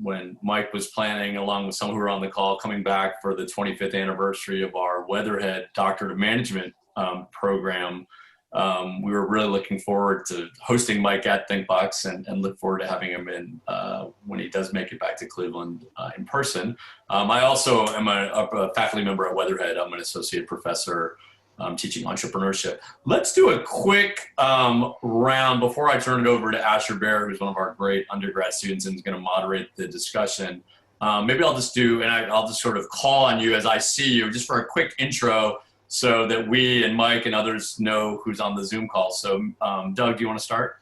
when Mike was planning, along with some who were on the call, coming back for the 25th anniversary of our Weatherhead Doctorate of Management program. We were really looking forward to hosting Mike at ThinkBox and look forward to having him in when he does make it back to Cleveland in person. I also am a faculty member at Weatherhead. I'm an associate professor teaching entrepreneurship. Let's do a quick round before I turn it over to Asher Bear, who's one of our great undergrad students and is going to moderate the discussion. Maybe I'll just do, and I'll just sort of call on you as I see you, just for a quick intro so that we and Mike and others know who's on the Zoom call. So Doug, do you want to start?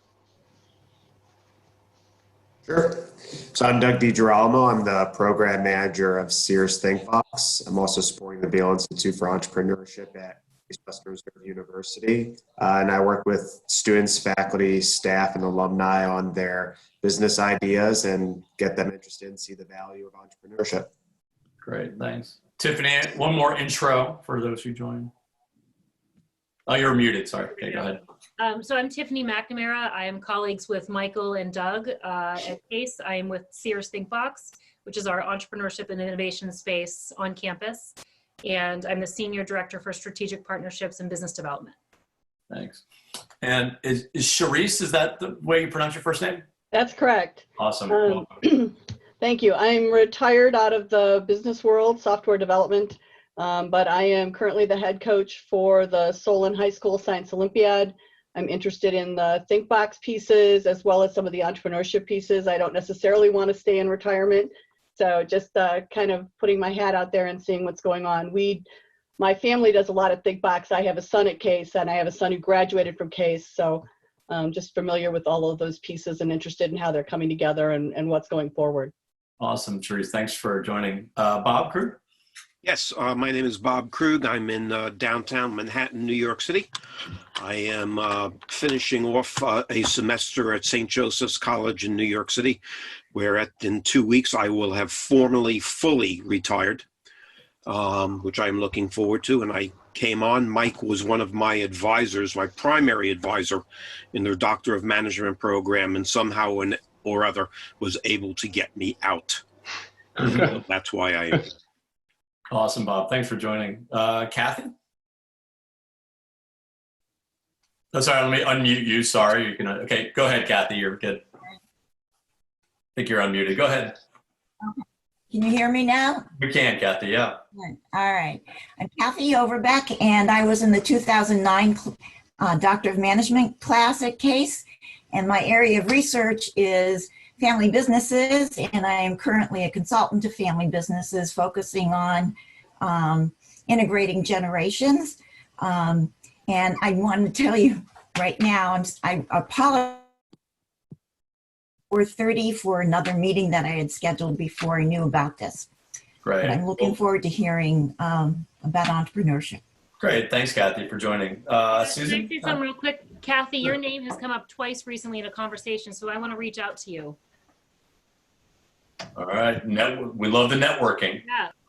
Sure. So I'm Doug DiGirolamo. I'm the program manager of Sears ThinkBox. I'm also supporting the Veale Institute for Entrepreneurship at Western Reserve University. And I work with students, faculty, staff, and alumni on their business ideas and get them interested and see the value of entrepreneurship. Great, thanks. Tiffany, one more intro for those who joined. Oh, you're muted, sorry. Okay, go ahead. So I'm Tiffany McNamara. I am colleagues with Michael and Doug at CASE. I am with Sears ThinkBox, which is our entrepreneurship and innovation space on campus. And I'm the Senior Director for Strategic Partnerships and Business Development. Thanks. And is Charisse, is that the way you pronounce your first name? That's correct. Awesome. Thank you. I'm retired out of the business world, software development, but I am currently the head coach for the Solon High School Science Olympiad. I'm interested in the ThinkBox pieces as well as some of the entrepreneurship pieces. I don't necessarily want to stay in retirement. So just kind of putting my hat out there and seeing what's going on. My family does a lot of ThinkBox. I have a son at CASE and I have a son who graduated from CASE. So just familiar with all of those pieces and interested in how they're coming together and what's going forward. Awesome, Charisse. Thanks for joining. Bob Krug? Yes, my name is Bob Krug. I'm in downtown Manhattan, New York City. I am finishing off a semester at St. Joseph's College in New York City, where in 2 weeks I will have formally, fully retired, which I'm looking forward to. And I came on. Mike was one of my advisors, my primary advisor in their Doctor of Management program, and somehow or other was able to get me out. So that's why I am. Awesome, Bob. Thanks for joining. Kathy? Oh, sorry, let me unmute you. Sorry. You can, okay, go ahead, Kathy. You're good. I think you're unmuted. Go ahead. Okay. Can you hear me now? We can, Kathy, yeah. Good. All right. I'm Kathy Overbeck, and I was in the 2009 Doctor of Management class at CASE, and my area of research is family businesses, and I am currently a consultant to family businesses focusing on integrating generations. And I want to tell you right now, I apologize for 4:30 for another meeting that I had scheduled before I knew about this. Great. But I'm looking forward to hearing about entrepreneurship. Great. Thanks, Kathy, for joining. Susan? Can I say something real quick? Kathy, your name has come up twice recently in a conversation, so I want to reach out to you. All right. We love the networking.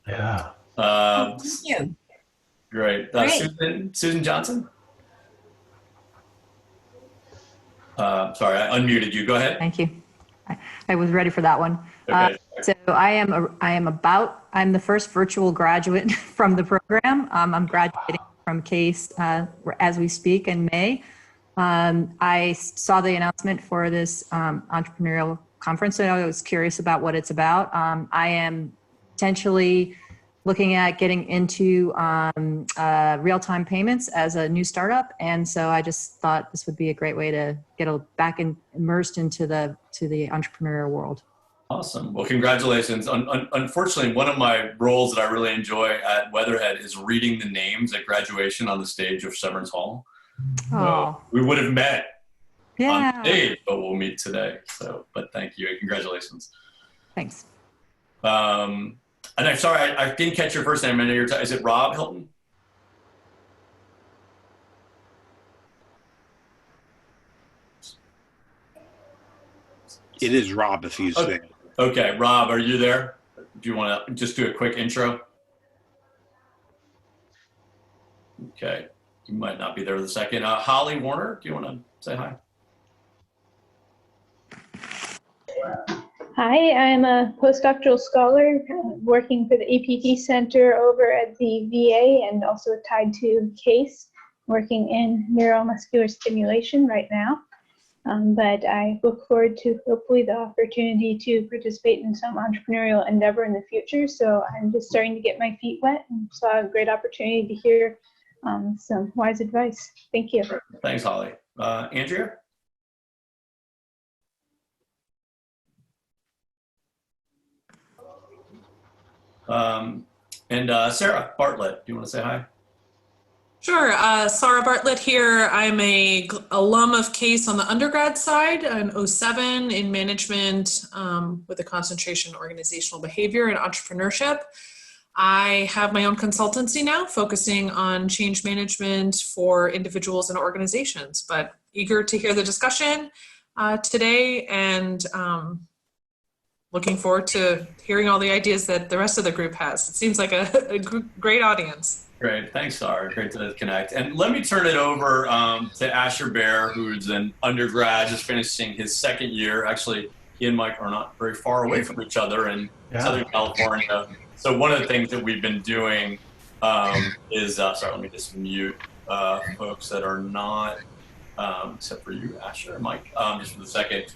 Yeah. Thank you. Great. Susan Johnson? Sorry, I unmuted you. Go ahead. Thank you. I was ready for that one. Okay. So I'm the first virtual graduate from the program. I'm graduating from CASE as we speak in May. I saw the announcement for this entrepreneurial conference, so I was curious about what it's about. I am potentially looking at getting into real-time payments as a new startup, and so I just thought this would be a great way to get back immersed into the entrepreneurial world. Awesome. Well, congratulations. Unfortunately, one of my roles that I really enjoy at Weatherhead is reading the names at graduation on the stage of Severance Hall. Oh, So we would have met yeah. on stage, but we'll meet today. So, but thank you. Congratulations. Thanks. And I'm sorry, I didn't catch your first name. I know is it Rob Hilton? It is Rob, if you say. Okay, Rob, are you there? Do you want to just do a quick intro? Okay, you might not be there in a second. Holly Warner, do you want to say hi? Hi, I'm a postdoctoral scholar working for the APT Center over at the VA and also tied to CASE, working in neuromuscular stimulation right now. But I look forward to hopefully the opportunity to participate in some entrepreneurial endeavor in the future. So I'm just starting to get my feet wet and saw a great opportunity to hear some wise advice. Thank you. Thanks, Holly. Andrea? And Sarah Bartlett, do you want to say hi? Sure. Sarah Bartlett here. I'm a alum of CASE on the undergrad side, an 07 in management with a concentration in organizational behavior and entrepreneurship. I have my own consultancy now focusing on change management for individuals and organizations, but eager to hear the discussion today and looking forward to hearing all the ideas that the rest of the group has. It seems like a great audience. Great, thanks, Sarah. Great to connect. And let me turn it over to Asher Bear, who's an undergrad, just finishing his second year. Actually, he and Mike are not very far away from each other in Southern California. So one of the things that we've been doing is, sorry, let me just mute folks that are not, except for you, Asher and Mike, just for the second.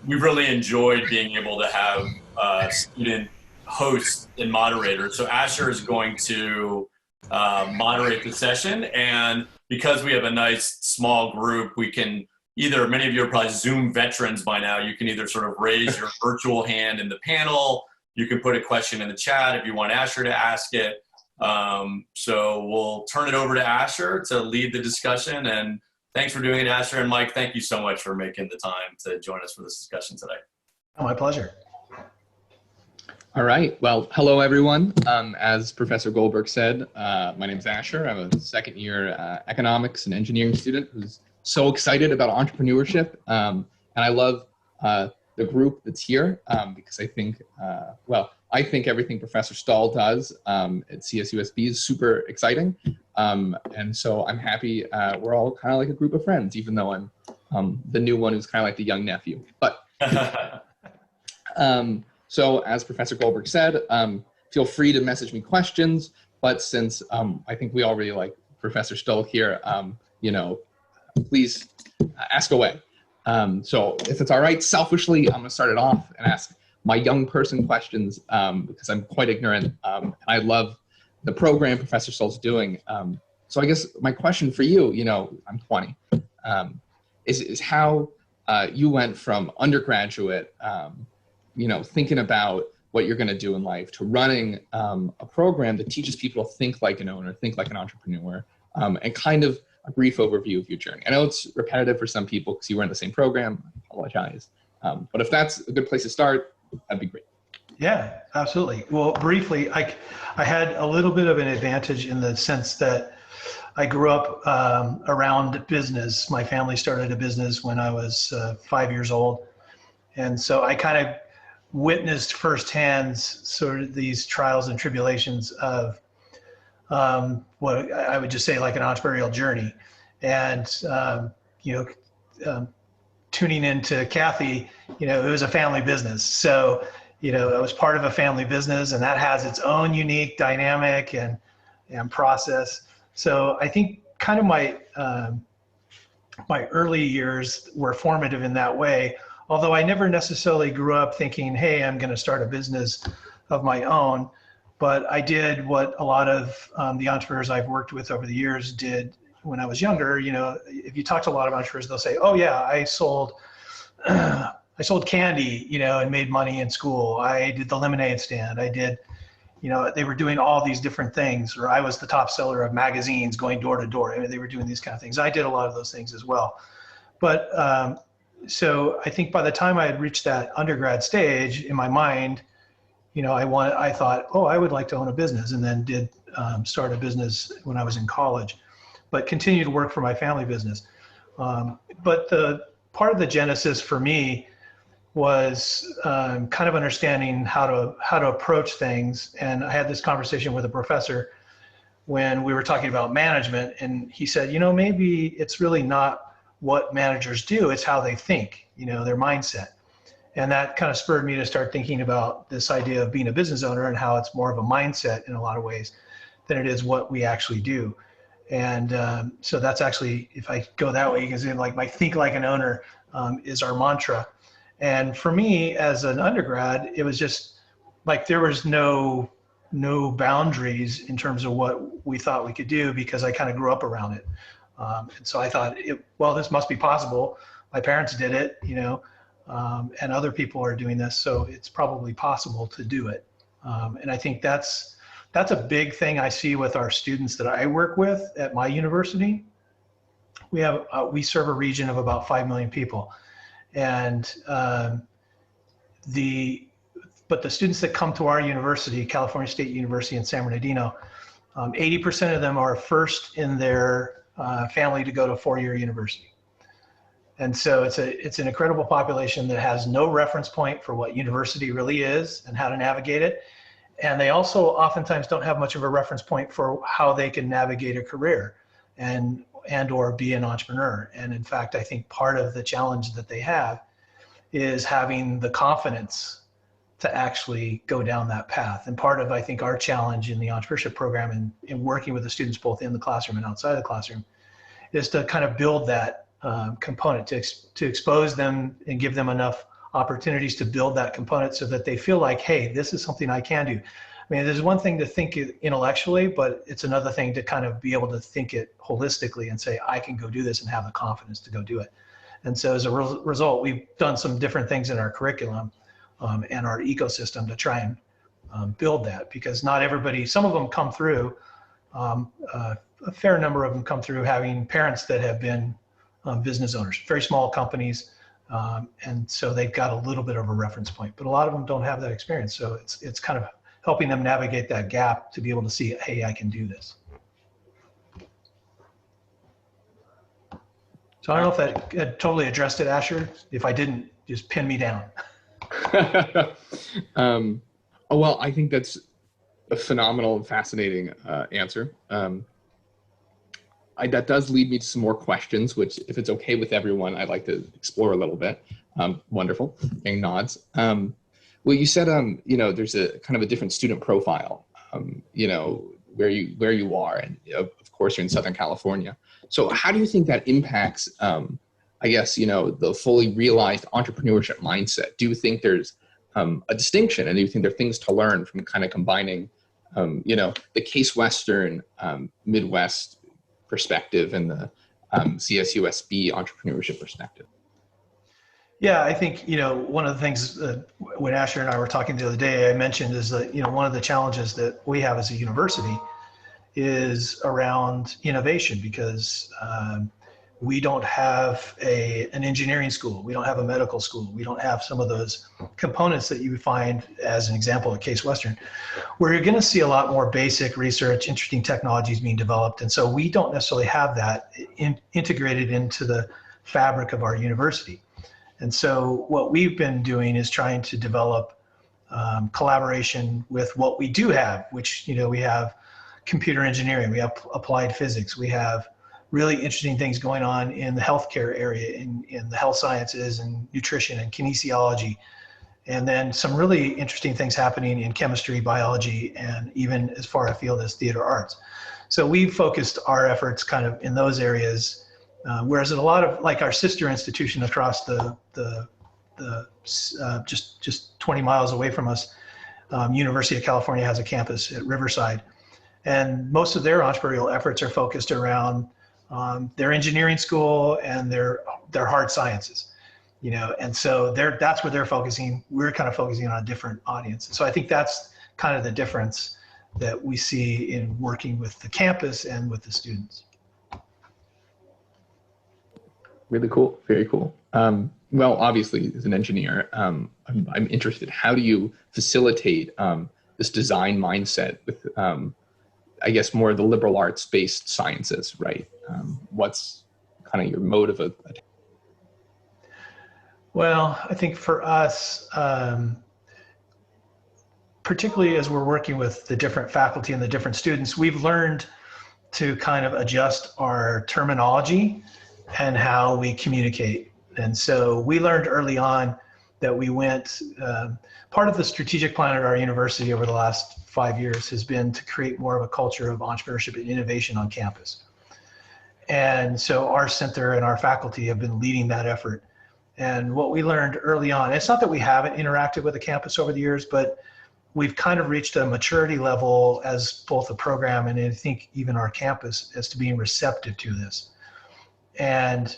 We've really enjoyed being able to have student hosts and moderators. So Asher is going to moderate the session, and because we have a nice small group, we can either, many of you are probably Zoom veterans by now, you can either sort of raise your virtual hand in the panel, you can put a question in the chat if you want Asher to ask it. So we'll turn it over to Asher to lead the discussion, and thanks for doing it, Asher. And Mike, thank you so much for making the time to join us for this discussion today. Oh, my pleasure. All right. Well, hello, everyone. As Professor Goldberg said, my name is Asher. I'm a second year economics and engineering student who's so excited about entrepreneurship. And I love the group that's here because I think, I think everything Professor Stull does at CSUSB is super exciting. And so I'm happy we're all kind of like a group of friends, even though I'm the new one who's kind of like the young nephew. But so as Professor Goldberg said, feel free to message me questions, but since I think we all really like Professor Stull here, please ask away. So if it's all right, selfishly, I'm gonna start it off and ask my young person questions because I'm quite ignorant. And I love the program Professor Stull's doing. So I guess my question for you, I'm 20, is how you went from undergraduate, thinking about what you're going to do in life to running a program that teaches people to think like an owner, think like an entrepreneur, and kind of a brief overview of your journey. I know it's repetitive for some people because you were in the same program. I apologize. But if that's a good place to start, that'd be great. Yeah, absolutely. Well, briefly, I had a little bit of an advantage in the sense that I grew up around business. My family started a business when I was 5 years old. And so I kind of witnessed firsthand sort of these trials and tribulations of what I would just say like an entrepreneurial journey. And, tuning into Kathy, it was a family business. So, I was part of a family business, and that has its own unique dynamic and process. So I think kind of my early years were formative in that way. Although I never necessarily grew up thinking, hey, I'm going to start a business of my own. But I did what a lot of the entrepreneurs I've worked with over the years did when I was younger. If you talk to a lot of entrepreneurs, they'll say, oh, yeah, I sold candy, and made money in school. I did the lemonade stand. I did, they were doing all these different things. Or I was the top seller of magazines going door to door. I mean, they were doing these kind of things. I did a lot of those things as well. But so I think by the time I had reached that undergrad stage in my mind, I thought, oh, I would like to own a business, and then did start a business when I was in college, but continued to work for my family business. But the part of the genesis for me was kind of understanding how to approach things. And I had this conversation with a professor when we were talking about management, and he said, maybe it's really not what managers do, it's how they think, their mindset. And that kind of spurred me to start thinking about this idea of being a business owner and how it's more of a mindset in a lot of ways than it is what we actually do. And so that's actually, if I go that way, you can see like my think like an owner is our mantra. And for me as an undergrad, it was just like there was no boundaries in terms of what we thought we could do because I kind of grew up around it. And so I thought, well, this must be possible. My parents did it, you know, and other people are doing this, so it's probably possible to do it. And I think that's a big thing I see with our students that I work with at my university. We serve a region of about 5 million people, and but the students that come to our university, California State University in San Bernardino, 80% of them are first in their family to go to a 4-year university. And so it's an incredible population that has no reference point for what university really is and how to navigate it. And they also oftentimes don't have much of a reference point for how they can navigate a career and or be an entrepreneur. And in fact, I think part of the challenge that they have is having the confidence to actually go down that path. And part of, I think, our challenge in the entrepreneurship program and in working with the students both in the classroom and outside the classroom is to kind of build that component, to expose them and give them enough opportunities to build that component so that they feel like, hey, this is something I can do. I mean, there's one thing to think it intellectually, but it's another thing to kind of be able to think it holistically and say, I can go do this and have the confidence to go do it. And so as a result, we've done some different things in our curriculum and our ecosystem to try and build that, because not everybody, some of them come through, a fair number of them come through having parents that have been business owners, very small companies, and so they've got a little bit of a reference point, but a lot of them don't have that experience. So it's kind of helping them navigate that gap to be able to see, hey, I can do this. So I don't know if that totally addressed it, Asher. If I didn't, just pin me down. Well, I think that's a phenomenal and fascinating answer. That does lead me to some more questions, which, if it's okay with everyone, I'd like to explore a little bit. Wonderful, getting nods. Well, you said, you know, there's a kind of a different student profile, you know, where you are, and of course you're in Southern California. So how do you think that impacts, I guess, you know, the fully realized entrepreneurship mindset? Do you think there's a distinction, and do you think there are things to learn from kind of combining, you know, the Case Western Midwest perspective and the CSUSB entrepreneurship perspective? Yeah, I think, you know, one of the things when Asher and I were talking the other day, I mentioned is that, you know, one of the challenges that we have as a university is around innovation, because we don't have an engineering school. We don't have a medical school. We don't have some of those components that you would find, as an example, at Case Western, where you're going to see a lot more basic research, interesting technologies being developed. And so we don't necessarily have that integrated into the fabric of our university. And so what we've been doing is trying to develop collaboration with what we do have, which, you know, we have computer engineering, we have applied physics, we have really interesting things going on in the healthcare area, in the health sciences and nutrition and kinesiology. And then some really interesting things happening in chemistry, biology, and even as far afield as theater arts. So we've focused our efforts kind of in those areas, whereas in a lot of, like, our sister institution across just 20 miles away from us, University of California has a campus at Riverside. And most of their entrepreneurial efforts are focused around their engineering school and their hard sciences, you know, and so that's where they're focusing. We're kind of focusing on a different audience. So I think that's kind of the difference that we see in working with the campus and with the students. Really cool, very cool. Well, obviously, as an engineer, I'm interested. How do you facilitate this design mindset with, I guess, more of the liberal arts-based sciences, right? What's kind of your motive of? Well, I think for us, particularly as we're working with the different faculty and the different students, we've learned to kind of adjust our terminology and how we communicate. And so we learned early on that we went, part of the strategic plan at our university over the last 5 years has been to create more of a culture of entrepreneurship and innovation on campus. And so our center and our faculty have been leading that effort. And what we learned early on, it's not that we haven't interacted with the campus over the years, but we've kind of reached a maturity level as both a program and I think even our campus as to being receptive to this. And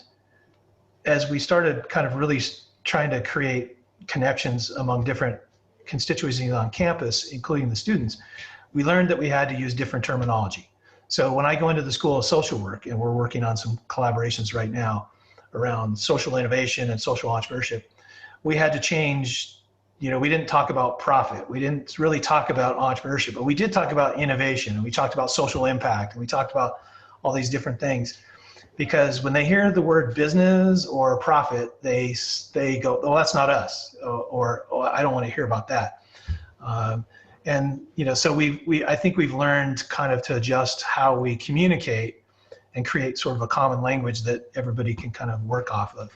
as we started kind of really trying to create connections among different constituencies on campus, including the students, we learned that we had to use different terminology. So when I go into the School of Social Work, and we're working on some collaborations right now around social innovation and social entrepreneurship, we had to change, we didn't talk about profit. We didn't really talk about entrepreneurship, but we did talk about innovation, and we talked about social impact, and we talked about all these different things. Because when they hear the word business or profit, they go, "Oh, that's not us," or "Oh, I don't want to hear about that." So I think we've learned kind of to adjust how we communicate and create sort of a common language that everybody can kind of work off of,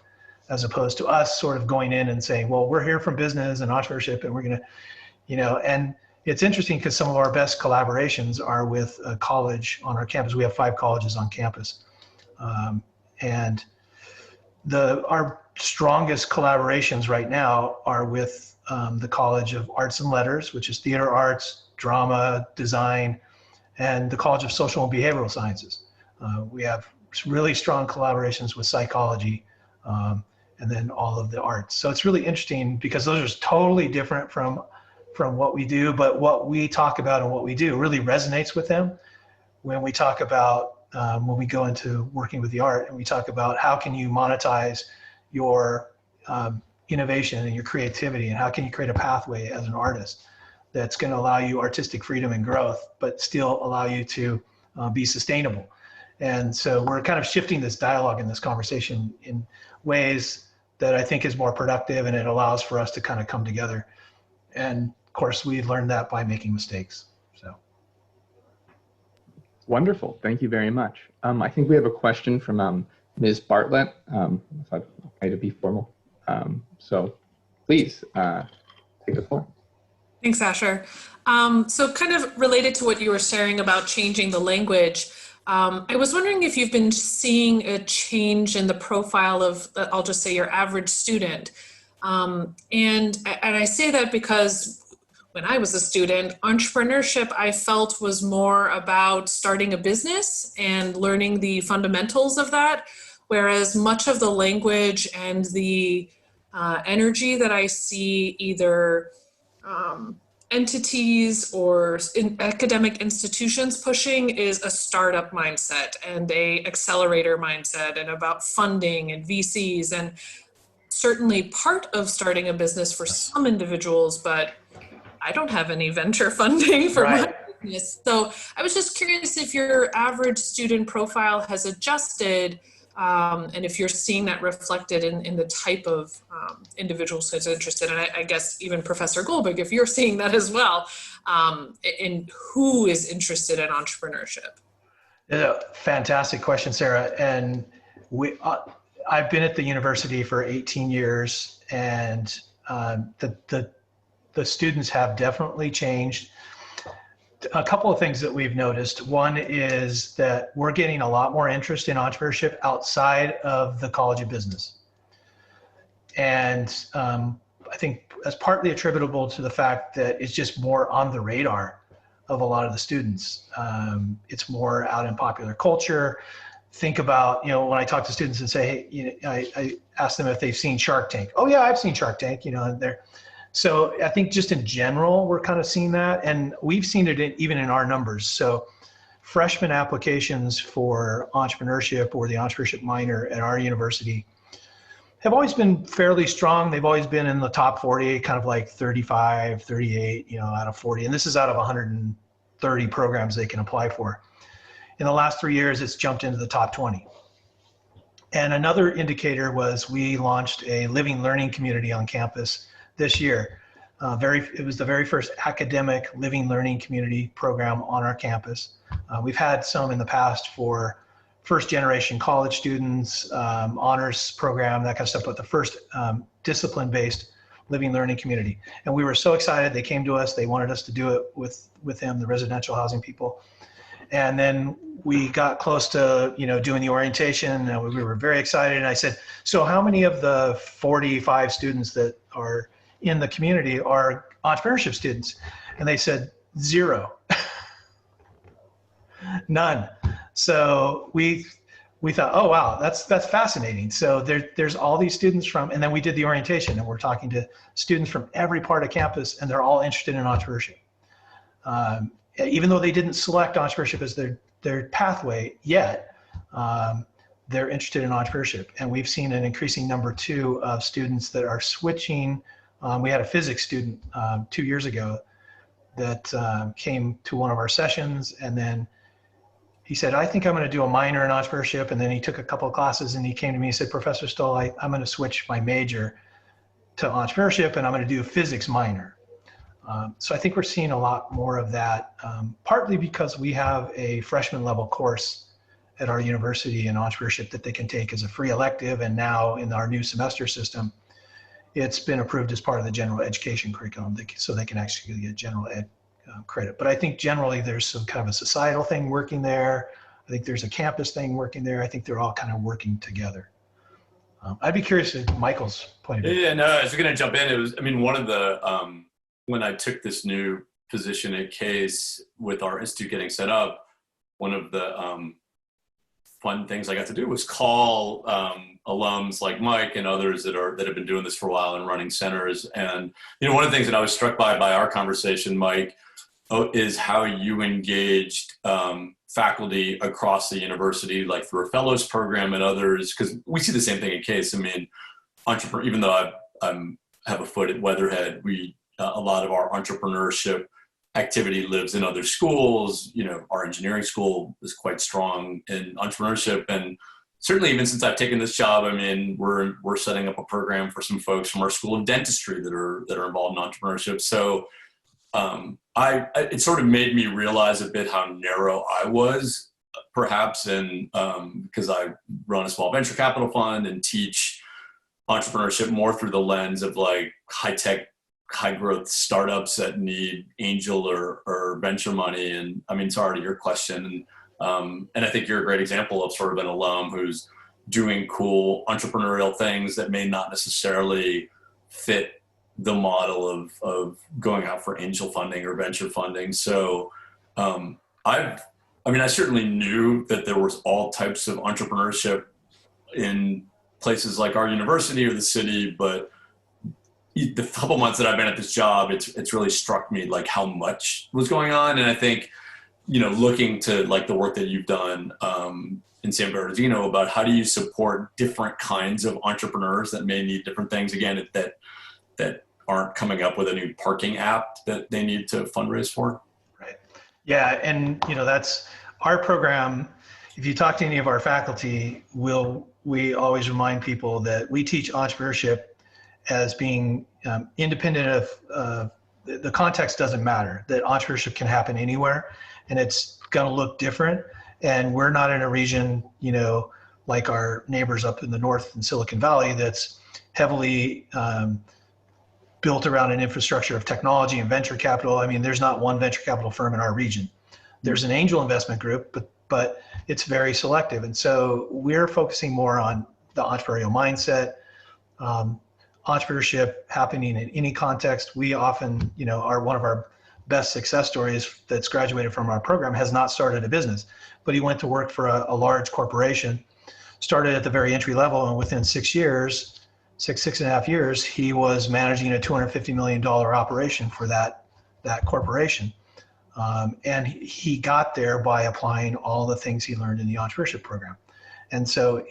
as opposed to us sort of going in and saying, "Well, we're here from business and entrepreneurship, and we're going to," And it's interesting because some of our best collaborations are with a college on our campus. We have 5 colleges on campus. And our strongest collaborations right now are with the College of Arts and Letters, which is theater arts, drama, design, and the College of Social and Behavioral Sciences. We have really strong collaborations with psychology, and then all of the arts. So it's really interesting because those are totally different from what we do, but what we talk about and what we do really resonates with them. When we talk about when we go into working with the art and we talk about how can you monetize your innovation and your creativity, and how can you create a pathway as an artist that's going to allow you artistic freedom and growth, but still allow you to be sustainable. And so we're kind of shifting this dialogue and this conversation in ways that I think is more productive, and it allows for us to kind of come together. And of course, we learned that by making mistakes. Wonderful. Thank you very much. I think we have a question from Ms. Bartlett. If I'd try to be formal. So please take the floor. Thanks, Asher. So kind of related to what you were sharing about changing the language, I was wondering if you've been seeing a change in the profile of, I'll just say, your average student. And I say that because when I was a student, entrepreneurship I felt was more about starting a business and learning the fundamentals of that, whereas much of the language and the energy that I see either entities or academic institutions pushing is a startup mindset and a accelerator mindset, and about funding and VCs, and certainly part of starting a business for some individuals, but I don't have any venture funding for my business. So I was just curious if your average student profile has adjusted, and if you're seeing that reflected in the type of individuals who's interested. And I guess even Professor Goldberg, if you're seeing that as well, in who is interested in entrepreneurship. Fantastic question, Sarah. And I've been at the university for 18 years, and the students have definitely changed. A couple of things that we've noticed. One is that we're getting a lot more interest in entrepreneurship outside of the College of Business. And I think that's partly attributable to the fact that it's just more on the radar of a lot of the students. It's more out in popular culture. Think about, when I talk to students and say, hey, I ask them if they've seen Shark Tank. Oh yeah, I've seen Shark Tank, and they're, so I think just in general, we're kind of seeing that, and we've seen it even in our numbers. So freshman applications for entrepreneurship or the entrepreneurship minor at our university have always been fairly strong. They've always been in the top 40, kind of like 35, 38, out of 40. And this is out of 130 programs they can apply for. In the last 3 years, it's jumped into the top 20. And another indicator was we launched a living learning community on campus this year. It was the very first academic living learning community program on our campus. We've had some in the past for first generation college students, honors program, that kind of stuff, but the first discipline-based living, learning community. And we were so excited. They came to us. They wanted us to do it with them, the residential housing people. And then we got close to, doing the orientation, and we were very excited. And I said, so how many of the 45 students that are in the community are entrepreneurship students? And they said, 0. None. So we thought, oh, wow, that's fascinating. So there's all these students from, and then we did the orientation, and we're talking to students from every part of campus, and they're all interested in entrepreneurship. Even though they didn't select entrepreneurship as their pathway yet, they're interested in entrepreneurship. And we've seen an increasing number too of students that are switching. We had a physics student 2 years ago that came to one of our sessions, and then he said, I think I'm going to do a minor in entrepreneurship. And then he took a couple of classes, and he came to me and said, Professor Stull, I'm going to switch my major to entrepreneurship, and I'm going to do a physics minor. So I think we're seeing a lot more of that, partly because we have a freshman level course at our university in entrepreneurship that they can take as a free elective. And now in our new semester system, it's been approved as part of the general education curriculum, so they can actually get general ed credit. But I think generally there's some kind of a societal thing working there. I think there's a campus thing working there. I think they're all kind of working together. I'd be curious at Michael's point of view. Yeah, no, I was going to jump in. It was, one of the, when I took this new position at Case with our institute getting set up, one of the fun things I got to do was call alums like Mike and others that have been doing this for a while and running centers. And one of the things that I was struck by our conversation, Mike, is how you engaged faculty across the university, like through a fellows program and others, because we see the same thing at Case. Even though I have a foot at Weatherhead, a lot of our entrepreneurship activity lives in other schools. Our engineering school is quite strong in entrepreneurship, and certainly even since I've taken this job, we're setting up a program for some folks from our School of Dentistry that are involved in entrepreneurship. So it sort of made me realize a bit how narrow I was, perhaps, and because I run a small venture capital fund and teach entrepreneurship more through the lens of like high-tech, high-growth startups that need angel or venture money. And sorry to your question, and I think you're a great example of sort of an alum who's doing cool entrepreneurial things that may not necessarily fit the model of going out for angel funding or venture funding. So I certainly knew that there was all types of entrepreneurship in places like our university or the city, but the couple months that I've been at this job, it's really struck me like how much was going on. And I think, looking to like the work that you've done in San Bernardino about how do you support different kinds of entrepreneurs that may need different things, again, that aren't coming up with a new parking app that they need to fundraise for. Right. Yeah. And, that's our program. If you talk to any of our faculty, we always remind people that we teach entrepreneurship as being independent of the context doesn't matter, that entrepreneurship can happen anywhere and it's going to look different. And we're not in a region, like our neighbors up in the north in Silicon Valley that's heavily built around an infrastructure of technology and venture capital. There's not one venture capital firm in our region. There's an angel investment group, but it's very selective. And so we're focusing more on the entrepreneurial mindset, entrepreneurship happening in any context. We often, are one of our best success stories that's graduated from our program has not started a business, but he went to work for a large corporation, started at the very entry level, and within 6 years, six and a half years, he was managing a $250 million operation for that corporation. And he got there by applying all the things he learned in the entrepreneurship program. And so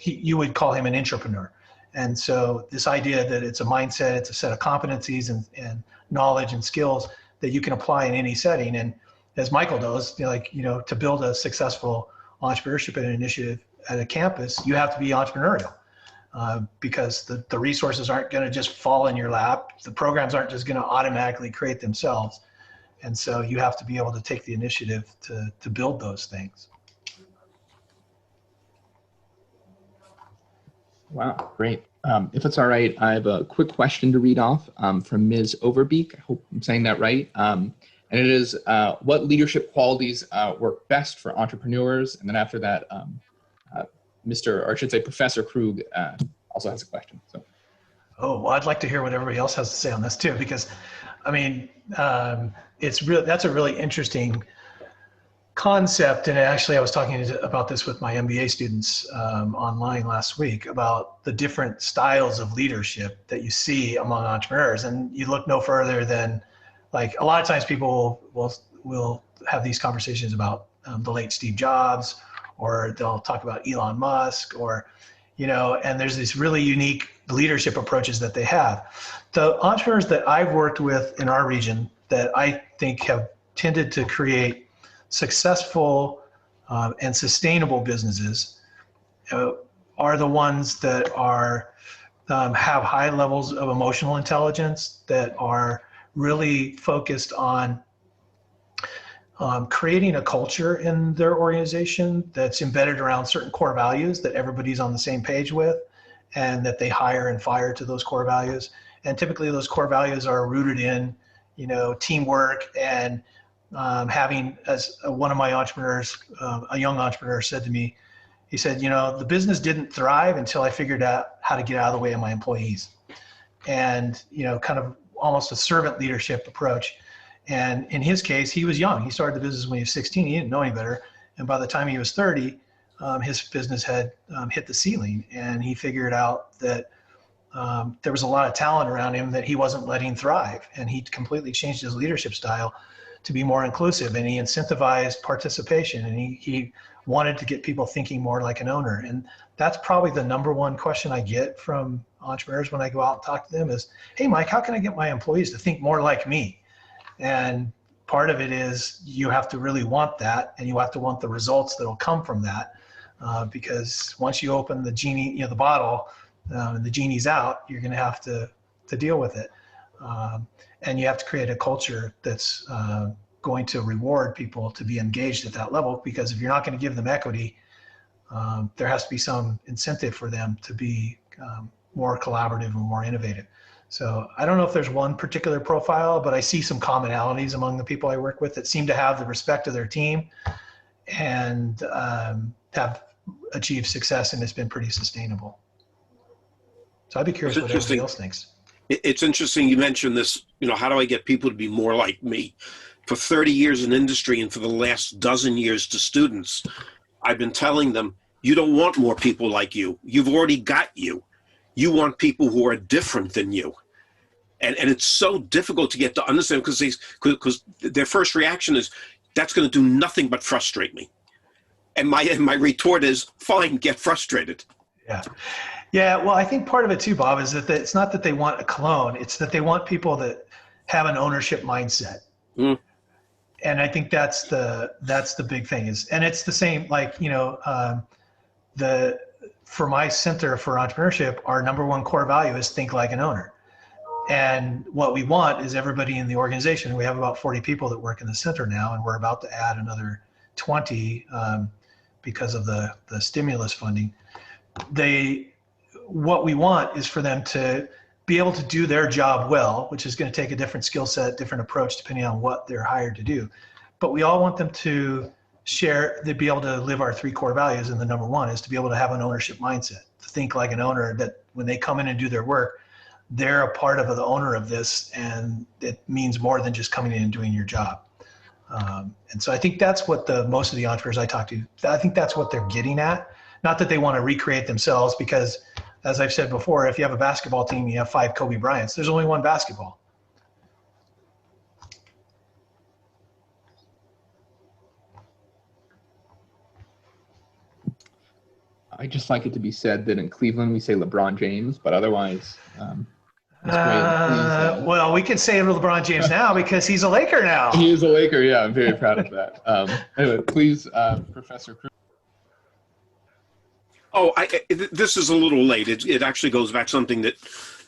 you would call him an entrepreneur. And so this idea that it's a mindset, it's a set of competencies and knowledge and skills that you can apply in any setting. And as Michael knows, to build a successful entrepreneurship initiative at a campus, you have to be entrepreneurial. Because the resources aren't going to just fall in your lap. The programs aren't just going to automatically create themselves. And so you have to be able to take the initiative to build those things. Wow, great. If it's all right, I have a quick question to read off from Ms. Overbeek. I hope I'm saying that right. And it is, what leadership qualities work best for entrepreneurs? And then after that, Professor Krug also has a question. So. Oh, well, I'd like to hear what everybody else has to say on this too, because I mean, that's a really interesting concept. And actually, I was talking about this with my MBA students online last week about the different styles of leadership that you see among entrepreneurs. And you look no further than, like, a lot of times people will have these conversations about the late Steve Jobs, or they'll talk about Elon Musk, or, you know, and there's these really unique leadership approaches that they have. The entrepreneurs that I've worked with in our region that I think have tended to create successful and sustainable businesses are the ones that have high levels of emotional intelligence, that are really focused on creating a culture in their organization that's embedded around certain core values that everybody's on the same page with, and that they hire and fire to those core values. And typically those core values are rooted in, you know, teamwork and having, as one of my entrepreneurs, a young entrepreneur said to me, he said, you know, the business didn't thrive until I figured out how to get out of the way of my employees. And, you know, kind of almost a servant leadership approach. And in his case, he was young. He started the business when he was 16. He didn't know any better. And by the time he was 30, his business had hit the ceiling. And he figured out that there was a lot of talent around him that he wasn't letting thrive. And he completely changed his leadership style to be more inclusive. And he incentivized participation. And he wanted to get people thinking more like an owner. And that's probably the number one question I get from entrepreneurs when I go out and talk to them is, hey, Mike, how can I get my employees to think more like me? And part of it is you have to really want that, and you have to want the results that will come from that, because once you open the genie, you know, the bottle, and the genie's out, you're going to have to deal with it, and you have to create a culture that's going to reward people to be engaged at that level. Because if you're not going to give them equity, there has to be some incentive for them to be more collaborative and more innovative. So I don't know if there's one particular profile, but I see some commonalities among the people I work with that seem to have the respect of their team and have achieved success, and it's been pretty sustainable. So I'd be curious what everybody else thinks. It's interesting you mentioned this, you know, how do I get people to be more like me? For 30 years in industry and for the last dozen years to students, I've been telling them, you don't want more people like you. You've already got you. You want people who are different than you. And it's so difficult to get to understand because their first reaction is, that's going to do nothing but frustrate me. And my retort is, fine, get frustrated. Yeah. Yeah. Well, I think part of it too, Bob, is that it's not that they want a clone. It's that they want people that have an ownership mindset. Mm. And I think that's the big thing is, and it's the same, like, you know, for my Center for Entrepreneurship, our number one core value is think like an owner. And what we want is everybody in the organization. We have about 40 people that work in the center now, and we're about to add another 20 because of the stimulus funding. What we want is for them to be able to do their job well, which is going to take a different skill set, different approach depending on what they're hired to do. But we all want them to be able to live our three core values. And the number one is to be able to have an ownership mindset, to think like an owner, that when they come in and do their work, they're a part of the owner of this, and it means more than just coming in and doing your job. And so I think that's what most of the entrepreneurs I talk to, I think that's what they're getting at. Not that they want to recreate themselves, because as I've said before, if you have a basketball team, you have 5 Kobe Bryants, there's only one basketball. I just like it to be said that in Cleveland we say LeBron James, but otherwise, well, we can say LeBron James now because he's a Laker now. He is a Laker, yeah. I'm very proud of that. Anyway, please, Professor Krug. Oh, this is a little late. It actually goes back to something that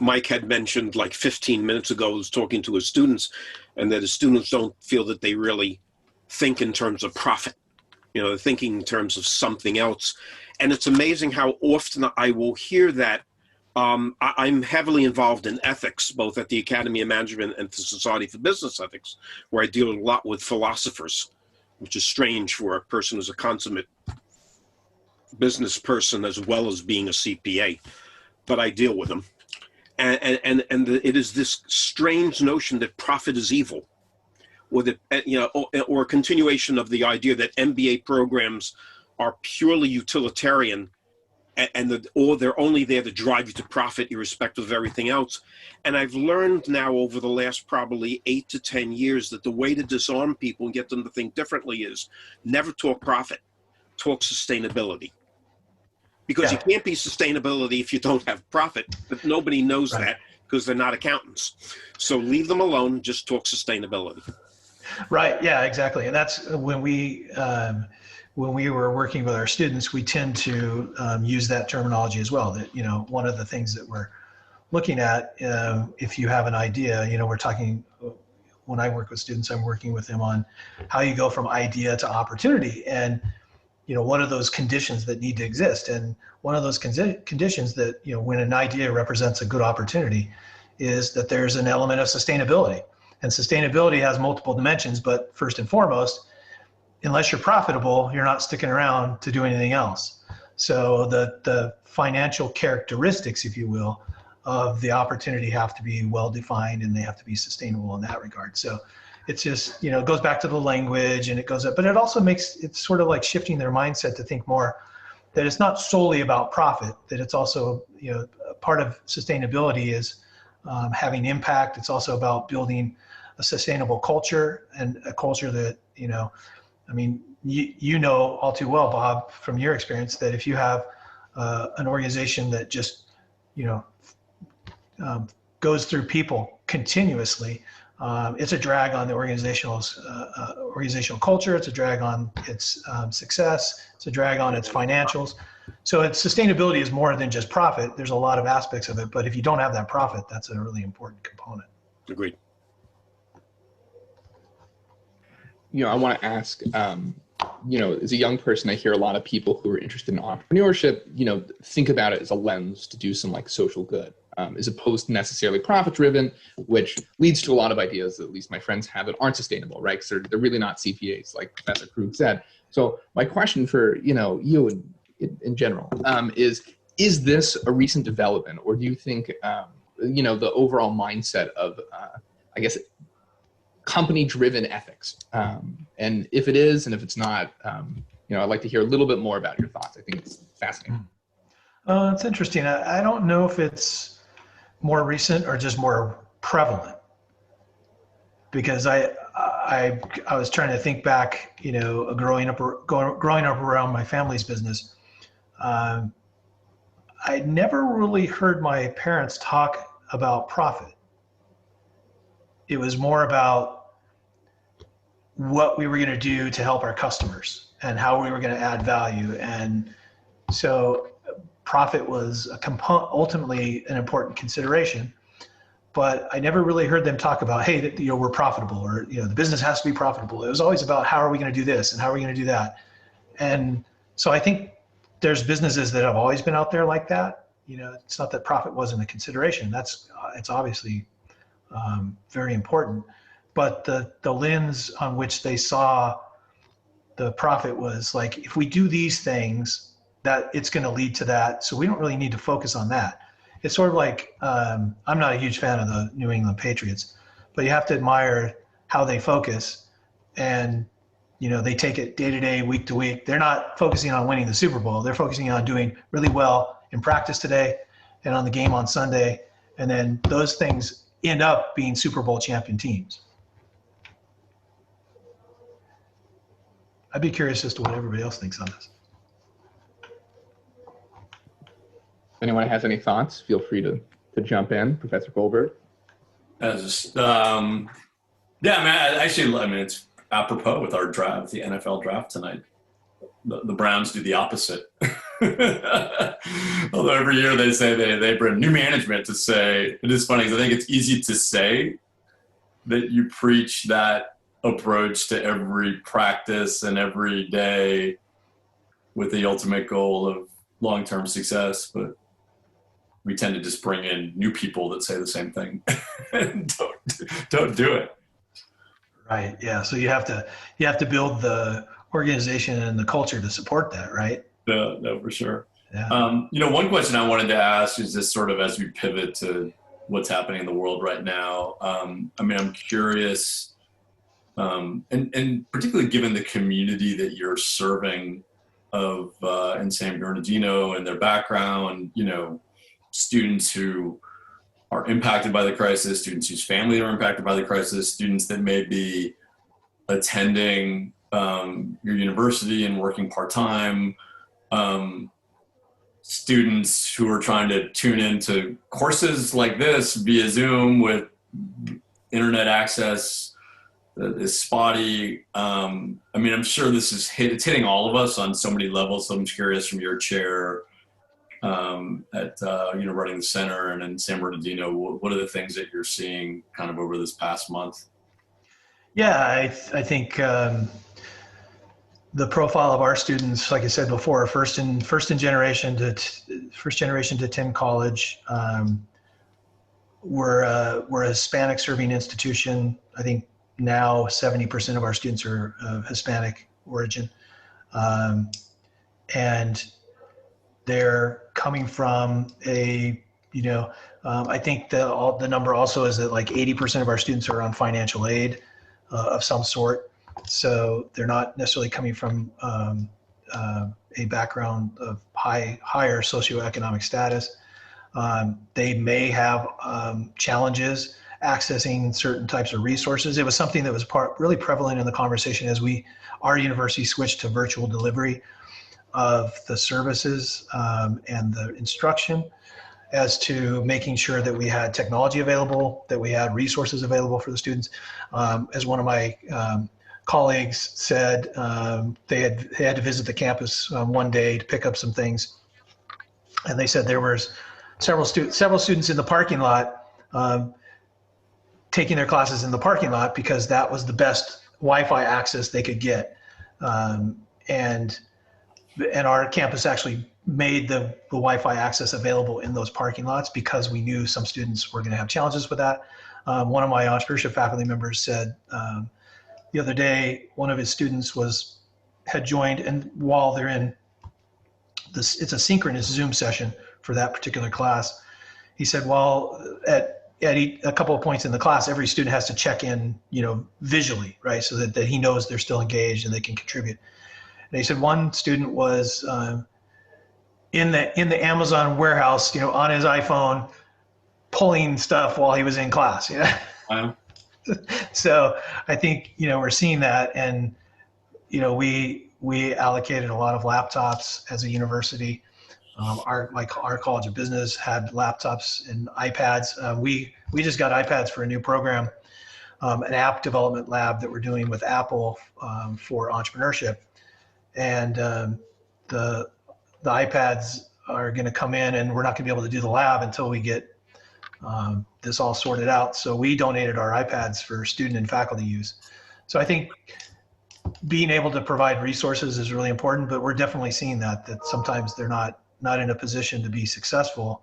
Mike had mentioned like 15 minutes ago. He was talking to his students, and that his students don't feel that they really think in terms of profit. You know, they're thinking in terms of something else. And it's amazing how often I will hear that. I'm heavily involved in ethics, both at the Academy of Management and the Society for Business Ethics, where I deal a lot with philosophers, which is strange for a person who's a consummate business person as well as being a CPA, but I deal with them. And it is this strange notion that profit is evil, or that, or a continuation of the idea that MBA programs are purely utilitarian, or they're only there to drive you to profit irrespective of everything else. And I've learned now over the last probably 8 to 10 years that the way to disarm people and get them to think differently is never talk profit, talk sustainability. Because you can't be sustainability if you don't have profit, but nobody knows that because they're not accountants. So leave them alone, just talk sustainability. Right, yeah, exactly. And that's when we were working with our students, we tend to use that terminology as well. That, one of the things that we're looking at, if you have an idea, we're talking, when I work with students, I'm working with them on how you go from idea to opportunity. And, what are those conditions that need to exist? And one of those conditions that, when an idea represents a good opportunity is that there's an element of sustainability. And sustainability has multiple dimensions, but first and foremost, unless you're profitable, you're not sticking around to do anything else. So the financial characteristics, if you will, of the opportunity have to be well defined, and they have to be sustainable in that regard. So it's just, it goes back to the language, and it goes up, but it also makes it sort of like shifting their mindset to think more that it's not solely about profit, that it's also, part of sustainability is having impact. It's also about building a sustainable culture, and a culture that, I mean, you know all too well, Bob, from your experience, that if you have an organization that just, goes through people continuously, it's a drag on the organizational culture. It's a drag on its success. It's a drag on its financials. So sustainability is more than just profit. There's a lot of aspects of it, but if you don't have that profit, that's a really important component. Agreed. I want to ask, as a young person, I hear a lot of people who are interested in entrepreneurship, think about it as a lens to do some like social good, as opposed to necessarily profit driven, which leads to a lot of ideas that at least my friends have that aren't sustainable, right? Because they're really not CPAs, like Professor Krug said. So my question for, you in general, is this a recent development, or do you think, the overall mindset of, I guess, company-driven ethics, and if it is, and if it's not, I'd like to hear a little bit more about your thoughts. I think it's fascinating. It's interesting. I don't know if it's more recent or just more prevalent, because I was trying to think back, growing up around my family's business. I never really heard my parents talk about profit. It was more about what we were going to do to help our customers and how we were going to add value. And so profit was ultimately an important consideration, but I never really heard them talk about, hey, we're profitable, or, the business has to be profitable. It was always about how are we going to do this and how are we going to do that. And so I think there's businesses that have always been out there like that. It's not that profit wasn't a consideration. It's obviously very important, but the lens on which they saw the profit was like, if we do these things, that it's going to lead to that. So we don't really need to focus on that. It's sort of like, I'm not a huge fan of the New England Patriots, but you have to admire how they focus, and they take it day to day, week to week. They're not focusing on winning the Super Bowl. They're focusing on doing really well in practice today and on the game on Sunday. And then those things end up being Super Bowl champion teams. I'd be curious as to what everybody else thinks on this. If anyone has any thoughts, feel free to jump in. Professor Goldberg. It's apropos with our draft, the NFL draft tonight. The Browns do the opposite. Although every year they say they bring new management to say, it is funny because I think it's easy to say that you preach that approach to every practice and every day with the ultimate goal of long-term success, but we tend to just bring in new people that say the same thing and don't do it. Right. Yeah. So you have to build the organization and the culture to support that, right? No, for sure. Yeah. One question I wanted to ask is just sort of as we pivot to what's happening in the world right now. I'm curious, and particularly given the community that you're serving of in San Bernardino and their background, students who are impacted by the crisis, students whose family are impacted by the crisis, students that may be attending your university and working part-time, students who are trying to tune into courses like this via Zoom with internet access that is spotty. I'm sure it's hitting all of us on so many levels. So I'm curious from your chair at running the center and in San Bernardino, what are the things that you're seeing kind of over this past month? Yeah, I think the profile of our students, like I said before, first generation to attend college. We're a Hispanic serving institution. I think now 70% of our students are of Hispanic origin, and they're coming from I think the number also is that like 80% of our students are on financial aid of some sort. So they're not necessarily coming from a background of higher socioeconomic status. They may have challenges accessing certain types of resources. It was something that was really prevalent in the conversation as our university switched to virtual delivery of the services and the instruction, as to making sure that we had technology available, that we had resources available for the students. As one of my colleagues said, they had to visit the campus one day to pick up some things, and they said there was several students in the parking lot taking their classes in the parking lot because that was the best Wi-Fi access they could get, and our campus actually made the Wi-Fi access available in those parking lots because we knew some students were going to have challenges with that. One of my entrepreneurship faculty members said the other day, one of his students had joined, and while they're in this, it's a synchronous Zoom session for that particular class. He said, well, at a couple of points in the class, every student has to check in, visually, right, so that he knows they're still engaged and they can contribute. And he said one student was in the Amazon warehouse, on his iPhone, pulling stuff while he was in class. Wow. So I think we're seeing that, and we allocated a lot of laptops as a university. Our College of Business had laptops and iPads. We just got iPads for a new program, an app development lab that we're doing with Apple for entrepreneurship. And the iPads are going to come in, and we're not going to be able to do the lab until we get this all sorted out. So we donated our iPads for student and faculty use. So I think being able to provide resources is really important, but we're definitely seeing that sometimes they're not in a position to be successful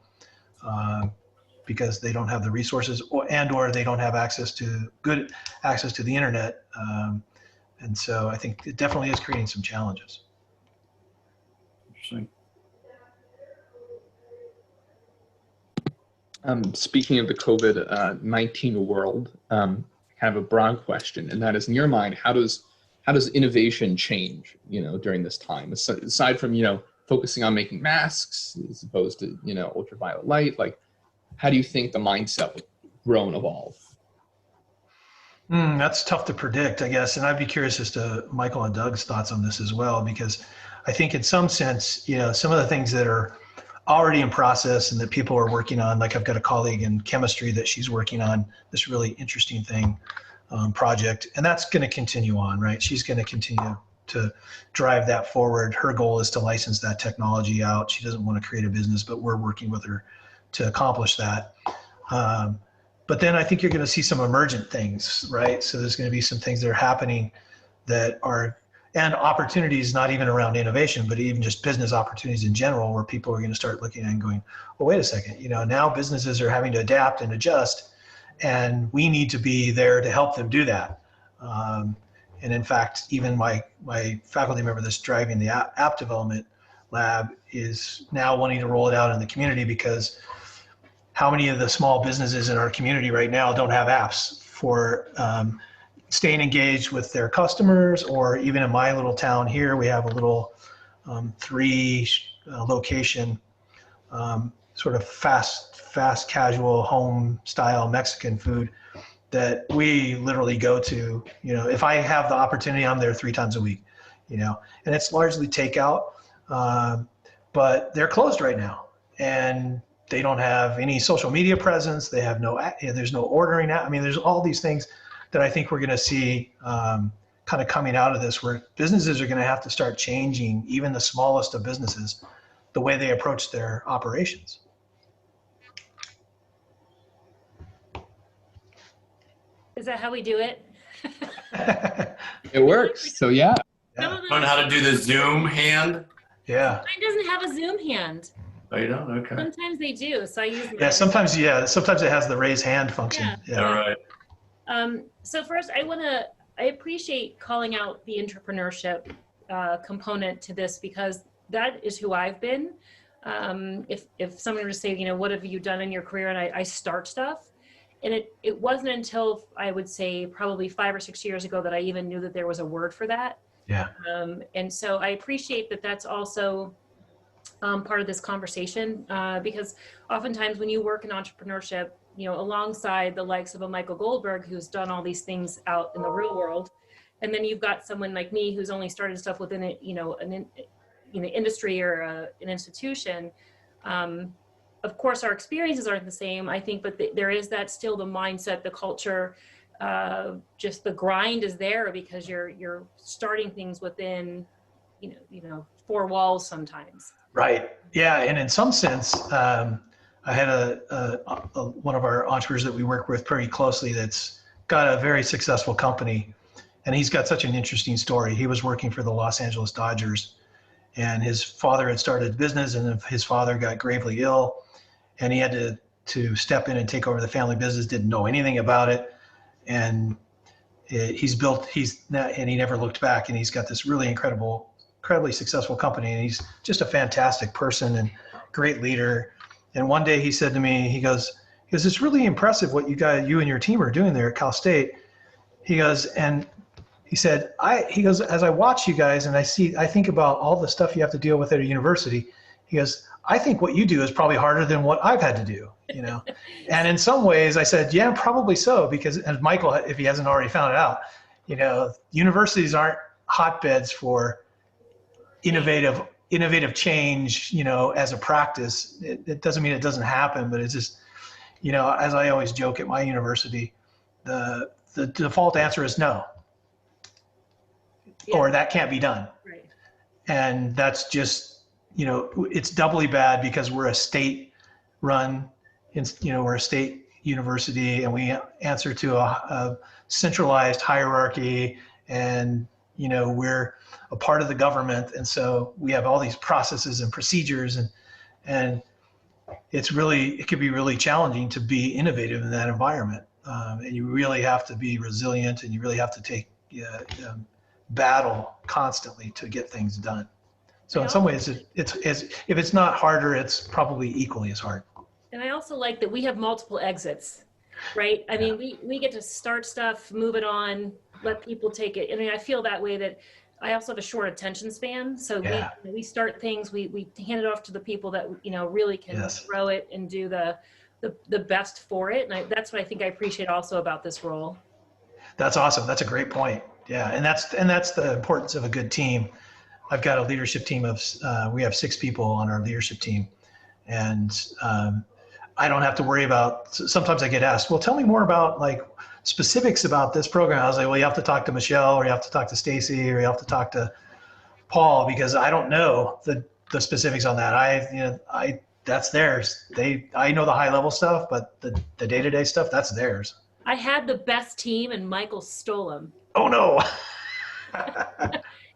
because they don't have the resources or they don't have good access to the internet. And so I think it definitely is creating some challenges. Interesting. Speaking of the COVID-19 world, kind of a broad question, and that is, in your mind, how does innovation change, during this time? Aside from, focusing on making masks as opposed to, ultraviolet light, like, how do you think the mindset would grow and evolve? That's tough to predict, I guess. And I'd be curious as to Michael and Doug's thoughts on this as well, because I think in some sense, some of the things that are already in process and that people are working on, like I've got a colleague in chemistry that she's working on this really interesting project, and that's going to continue on, right? She's going to continue to drive that forward. Her goal is to license that technology out. She doesn't want to create a business, but we're working with her to accomplish that. But then I think you're going to see some emergent things, right? So there's going to be some things that are happening that are and opportunities, not even around innovation, but even just business opportunities in general, where people are going to start looking and going, well, wait a second, now businesses are having to adapt and adjust, and we need to be there to help them do that. And in fact, even my faculty member that's driving the app development lab is now wanting to roll it out in the community, because how many of the small businesses in our community right now don't have apps for staying engaged with their customers? Or even in my little town here, we have a little 3 location sort of fast casual home style Mexican food that we literally go to. If I have the opportunity, I'm there 3 times a week. And it's largely takeout, but they're closed right now, and they don't have any social media presence. They have there's no ordering. I mean, there's all these things that I think we're going to see kind of coming out of this, where businesses are going to have to start changing, even the smallest of businesses, the way they approach their operations. Is that how we do it? It works. So yeah. Learn how to do the Zoom hand. Yeah. Mine doesn't have a Zoom hand. Oh, you don't? Okay. Sometimes they do, so I use mine. Yeah, sometimes it has the raise hand function. Yeah. All right. So first, I appreciate calling out the entrepreneurship component to this, because that is who I've been. If someone were to say, what have you done in your career, and I start stuff, and it wasn't until I would say probably 5 or 6 years ago that I even knew that there was a word for that. Yeah. And so I appreciate that that's also part of this conversation, because oftentimes when you work in entrepreneurship, alongside the likes of a Michael Goldberg, who's done all these things out in the real world, and then you've got someone like me who's only started stuff within an industry or an institution. Of course, our experiences aren't the same, I think, but there is that still the mindset, the culture, just the grind is there, because you're starting things within, 4 walls sometimes. Right. Yeah. And in some sense, I had one of our entrepreneurs that we work with pretty closely that's got a very successful company, and he's got such an interesting story. He was working for the Los Angeles Dodgers, and his father had started a business, and his father got gravely ill, and he had to step in and take over the family business, didn't know anything about it. And he never looked back, and he's got this really incredibly successful company, and he's just a fantastic person and great leader. And one day he said to me, he goes, it's really impressive what you and your team are doing there at Cal State. He goes, and he said, as I watch you guys and I think about all the stuff you have to deal with at a university, he goes, I think what you do is probably harder than what I've had to do, And in some ways I said, yeah, probably so, because, as Michael, if he hasn't already found it out, universities aren't hotbeds for innovative change, as a practice. It doesn't mean it doesn't happen, but it's just, as I always joke at my university, the default answer is no, or that can't be done. Right. And that's just, it's doubly bad because we're a state run, we're a state university, and we answer to a centralized hierarchy, and, we're a part of the government. And so we have all these processes and procedures, and it could be really challenging to be innovative in that environment. And you really have to be resilient, and you really have to take battle constantly to get things done. So in some ways, if it's not harder, it's probably equally as hard. And I also like that we have multiple exits, right? I mean, we get to start stuff, move it on, let people take it. I mean, I feel that way, that I also have a short attention span. So we start things, we hand it off to the people that, really can grow it and do the best for it. And that's what I think I appreciate also about this role. That's awesome. That's a great point. Yeah. And that's the importance of a good team. I've got a leadership team of, we have 6 people on our leadership team. And I don't have to worry about, sometimes I get asked, well, tell me more about specifics about this program. I was like, well, you have to talk to Michelle, or you have to talk to Stacy, or you have to talk to Paul, because I don't know the specifics on that. That's theirs. I know the high level stuff, but the day-to-day stuff, that's theirs. I had the best team, and Michael stole them. Oh no.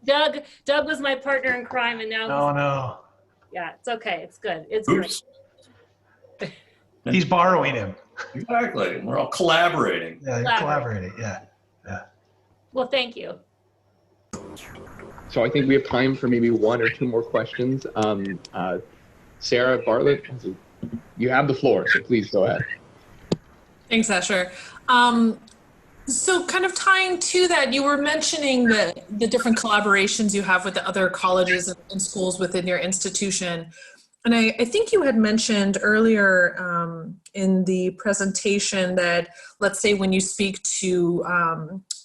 Doug was my partner in crime, and now Oh, no. yeah, it's okay. It's good. It's great. Oops. He's borrowing him. Exactly. We're all collaborating. Yeah, you're collaborating. Yeah. Well, thank you. So I think we have time for maybe one or two more questions. Sarah Bartlett, you have the floor, so please go ahead. Thanks, Asher. So kind of tying to that, you were mentioning the different collaborations you have with the other colleges and schools within your institution. And I think you had mentioned earlier in the presentation that, let's say when you speak to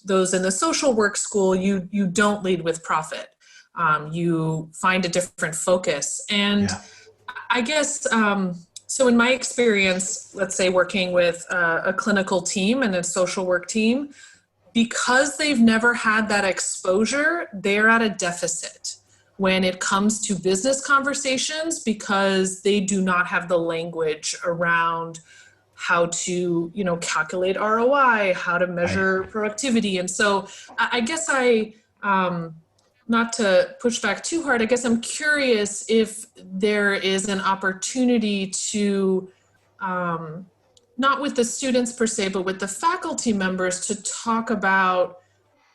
those in the social work school, you don't lead with profit. You find a different focus. And I guess, so in my experience, let's say working with a clinical team and a social work team, because they've never had that exposure, they're at a deficit when it comes to business conversations, because they do not have the language around how to, calculate ROI, how to measure productivity. And so I guess not to push back too hard, I guess I'm curious if there is an opportunity to, not with the students per se, but with the faculty members, to talk about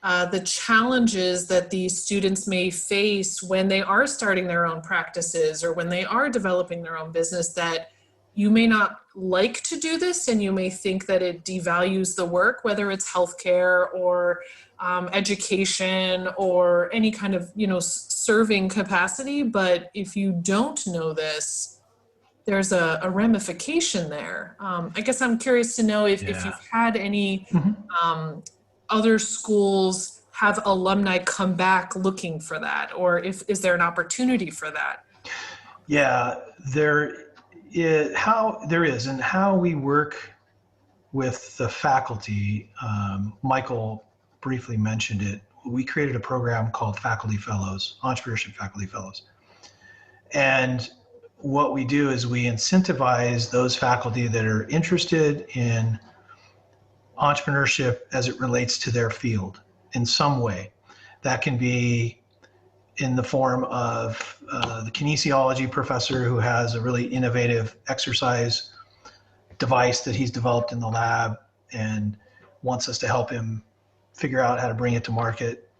the challenges that these students may face when they are starting their own practices or when they are developing their own business, that you may not like to do this and you may think that it devalues the work, whether it's healthcare or education or any kind of, serving capacity. But if you don't know this, there's a ramification there. I guess I'm curious to know if you've had any other schools have alumni come back looking for that, or is there an opportunity for that? Yeah, there is, and how we work with the faculty. Michael briefly mentioned it. We created a program called Faculty Fellows, Entrepreneurship Faculty Fellows. And what we do is we incentivize those faculty that are interested in entrepreneurship as it relates to their field in some way. That can be in the form of the kinesiology professor who has a really innovative exercise device that he's developed in the lab and wants us to help him figure out how to bring it to market.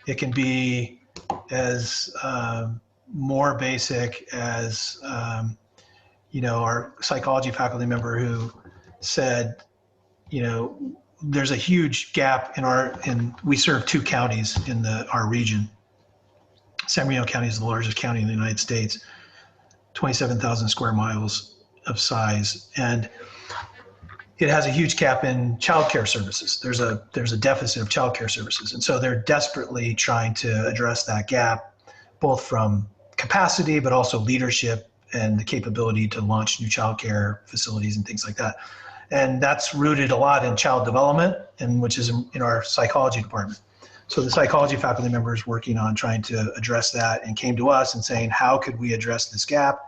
It can be as more basic as, our psychology faculty member who said, there's a huge gap we serve 2 counties in our region. San Bernardino County is the largest county in the United States, 27,000 square miles of size. And it has a huge gap in childcare services. There's a deficit of childcare services. And so they're desperately trying to address that gap, both from capacity, but also leadership and the capability to launch new childcare facilities and things like that. And that's rooted a lot in child development, which is in our psychology department. So the psychology faculty member is working on trying to address that and came to us and saying, how could we address this gap?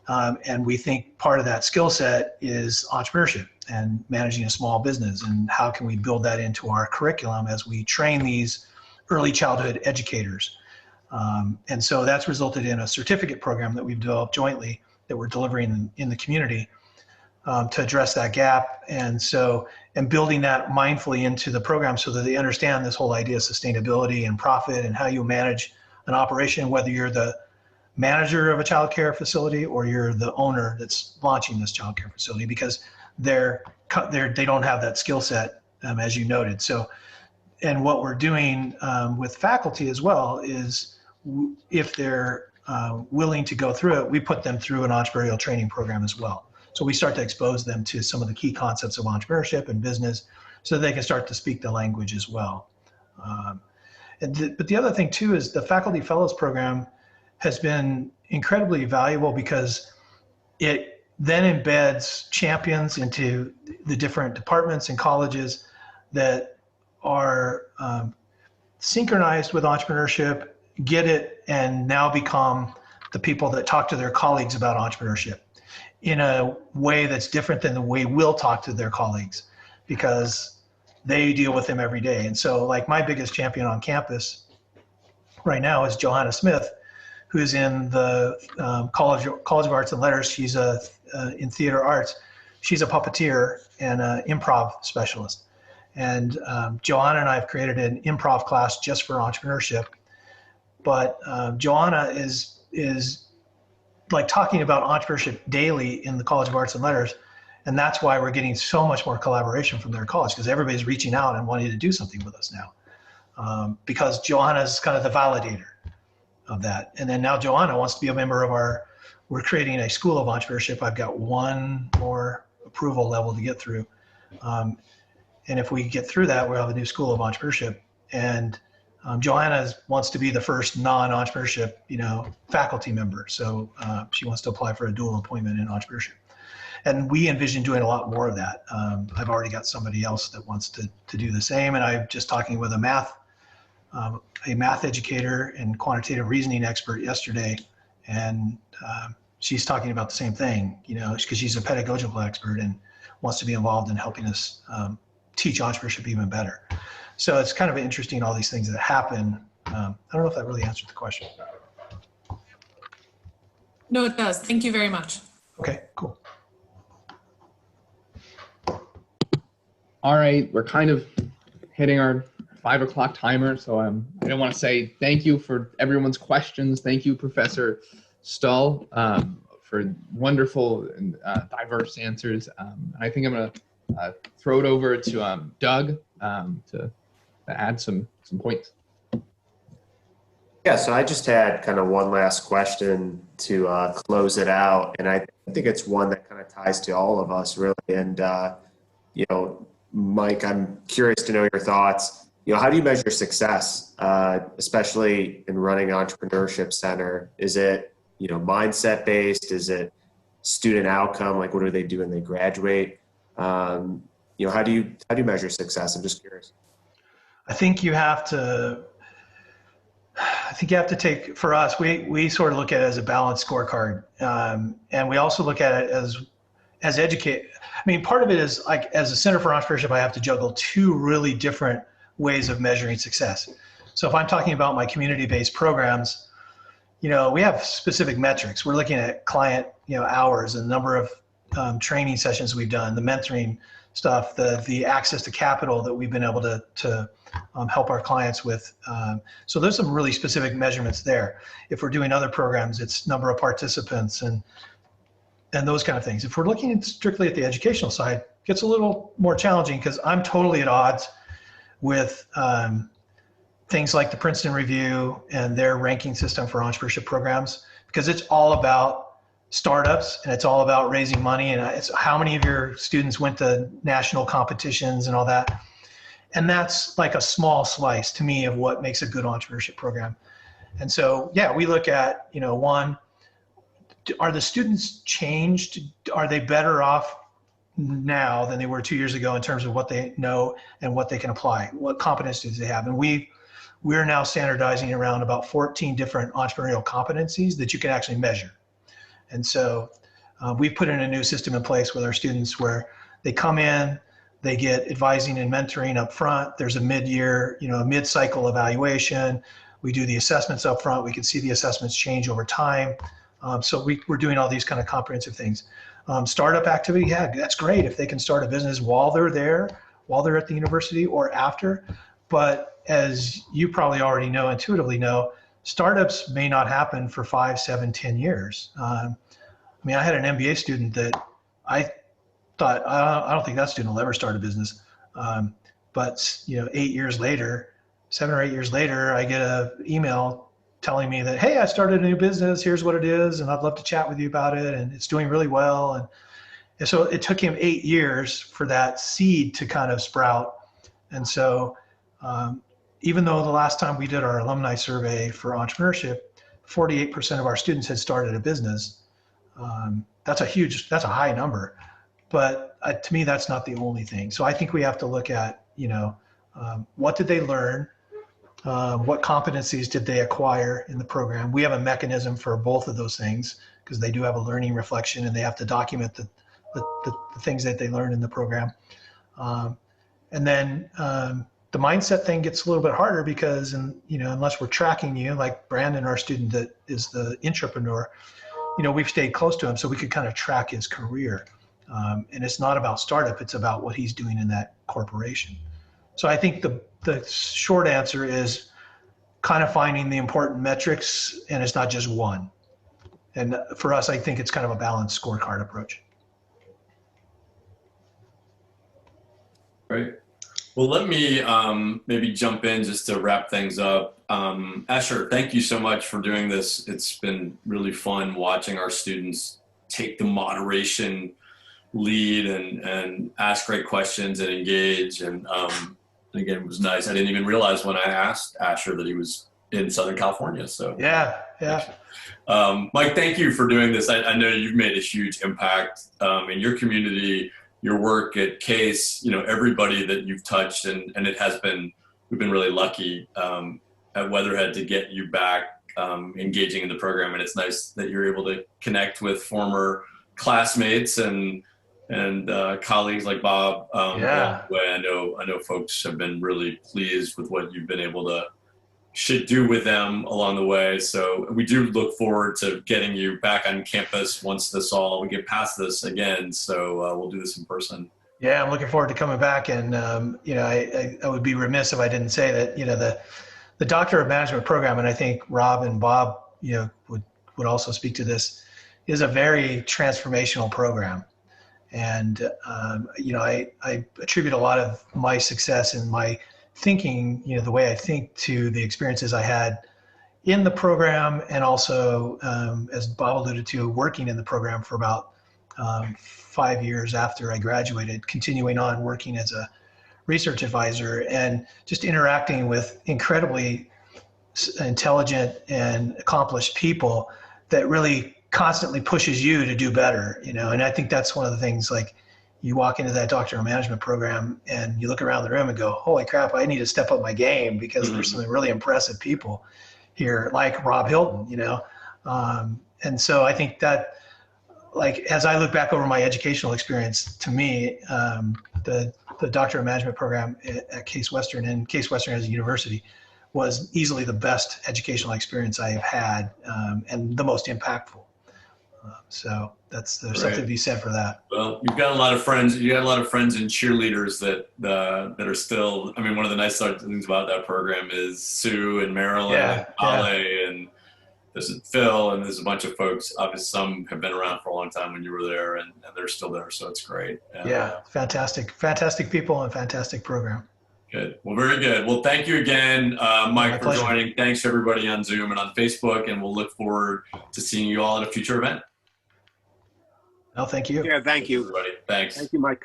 And we think part of that skill set is entrepreneurship and managing a small business. And how can we build that into our curriculum as we train these early childhood educators? And so that's resulted in a certificate program that we've developed jointly that we're delivering in the community to address that gap. And building that mindfully into the program so that they understand this whole idea of sustainability and profit and how you manage an operation, whether you're the manager of a childcare facility or you're the owner that's launching this childcare facility, because they don't have that skill set, as you noted. So, and what we're doing with faculty as well is if they're willing to go through it, we put them through an entrepreneurial training program as well. So we start to expose them to some of the key concepts of entrepreneurship and business so that they can start to speak the language as well. But the other thing too is the Faculty Fellows program has been incredibly valuable because it then embeds champions into the different departments and colleges that are synchronized with entrepreneurship, get it, and now become the people that talk to their colleagues about entrepreneurship in a way that's different than the way we'll talk to their colleagues, because they deal with them every day. And so like my biggest champion on campus right now is Johanna Smith, who's in the College of Arts and Letters. She's in theater arts. She's a puppeteer and an improv specialist. And Johanna and I have created an improv class just for entrepreneurship. But Johanna is like talking about entrepreneurship daily in the College of Arts and Letters. And that's why we're getting so much more collaboration from their college, because everybody's reaching out and wanting to do something with us now. Because Johanna is kind of the validator of that. And then now Johanna wants to be a member of we're creating a school of entrepreneurship. I've got one more approval level to get through. And if we get through that, we'll have a new school of entrepreneurship. And Johanna wants to be the first non-entrepreneurship, faculty member. So she wants to apply for a dual appointment in entrepreneurship. And we envision doing a lot more of that. I've already got somebody else that wants to do the same. And I'm just talking with a math educator and quantitative reasoning expert yesterday. And she's talking about the same thing, because she's a pedagogical expert and wants to be involved in helping us teach entrepreneurship even better. So it's kind of interesting, all these things that happen. I don't know if that really answered the question. No, it does. Thank you very much. Okay, cool. All right, we're kind of hitting our 5 o'clock timer, so I don't want to say thank you for everyone's questions. Thank you, Professor Stull, for wonderful and diverse answers. I think I'm going to throw it over to Doug to add some points. Yeah, so I just had kind of one last question to close it out, and I think it's one that kind of ties to all of us, really. And Mike, I'm curious to know your thoughts. How do you measure success, especially in running an entrepreneurship center? Is it, mindset based? Is it student outcome? Like, what do they do when they graduate? How do you measure success? I'm just curious. I think you have to take, for us, we sort of look at it as a balanced scorecard. And we also look at it as educate. I mean, part of it is, like, as a Center for Entrepreneurship, I have to juggle two really different ways of measuring success. So if I'm talking about my community-based programs, we have specific metrics. We're looking at client, hours, and number of training sessions we've done, the mentoring stuff, the access to capital that we've been able to help our clients with. So there's some really specific measurements there. If we're doing other programs, it's number of participants and those kind of things. If we're looking strictly at the educational side, it gets a little more challenging, because I'm totally at odds with things like the Princeton Review and their ranking system for entrepreneurship programs, because it's all about startups and it's all about raising money, and it's how many of your students went to national competitions and all that. And that's like a small slice to me of what makes a good entrepreneurship program. And so, yeah, we look at, one, are the students changed? Are they better off now than they were 2 years ago in terms of what they know and what they can apply? What competencies they have? And we're now standardizing around about 14 different entrepreneurial competencies that you can actually measure. And so we put in a new system in place with our students where they come in, they get advising and mentoring up front. There's a mid-year, a mid-cycle evaluation. We do the assessments up front. We can see the assessments change over time. So we're doing all these kind of comprehensive things. Startup activity, yeah, that's great if they can start a business while they're there, while they're at the university or after. But as you probably already know, intuitively know, startups may not happen for 5, 7, 10 years. I had an MBA student that I thought, I don't think that student will ever start a business. But 8 years later, 7 or 8 years later, I get an email telling me that, hey, I started a new business, here's what it is, and I'd love to chat with you about it, and it's doing really well. And so it took him 8 years for that seed to kind of sprout. And so even though the last time we did our alumni survey for entrepreneurship, 48% of our students had started a business. That's a high number. But to me, that's not the only thing. So I think we have to look at, what did they learn? What competencies did they acquire in the program? We have a mechanism for both of those things, because they do have a learning reflection and they have to document the things that they learned in the program. And then the mindset thing gets a little bit harder because, unless we're tracking you, like Brandon, our student that is the entrepreneur, we've stayed close to him so we could kind of track his career. And it's not about startup, it's about what he's doing in that corporation. So I think the short answer is kind of finding the important metrics, and it's not just one. And for us, I think it's kind of a balanced scorecard approach. Great. Well, let me maybe jump in just to wrap things up. Asher, thank you so much for doing this. It's been really fun watching our students take the moderation lead and ask great questions and engage. And again, it was nice. I didn't even realize when I asked Asher that he was in Southern California. So yeah. Mike, thank you for doing this. I know you've made a huge impact in your community, your work at Case, everybody that you've touched, and we've been really lucky at Weatherhead to get you back engaging in the program. And it's nice that you're able to connect with former classmates and colleagues like Bob. Yeah. I know folks have been really pleased with what you've been able to do with them along the way. So we do look forward to getting you back on campus once we get past this again. So we'll do this in person. Yeah, I'm looking forward to coming back. And, I would be remiss if I didn't say that, the Doctor of Management program, and I think Rob and Bob, would also speak to this, is a very transformational program. And, I attribute a lot of my success and my thinking, the way I think, to the experiences I had in the program, and also, as Bob alluded to, working in the program for about 5 years after I graduated, continuing on working as a research advisor and just interacting with incredibly intelligent and accomplished people that really constantly pushes you to do better, and I think that's one of the things, like, you walk into that Doctor of Management program and you look around the room and go, holy crap, I need to step up my game, because there's some really impressive people here, like Rob Hilton, and so I think that, like, as I look back over my educational experience, to me, the Doctor of Management program at Case Western, and Case Western as a university, was easily the best educational experience I have had, and the most impactful. So there's something to be said for that. Well, you've got a lot of friends. You got a lot of friends and cheerleaders that are still. I mean, one of the nice things about that program is Sue and Marilyn and Veale, and there's Phil, and there's a bunch of folks. Obviously, some have been around for a long time when you were there, and they're still there. So it's great. Fantastic people and fantastic program. Good. Well, very good. Well, thank you again, Mike, for joining. Thanks to everybody on Zoom and on Facebook, and we'll look forward to seeing you all at a future event. No, thank you. Yeah, thank you. Everybody. Thanks. Thank you, Mike.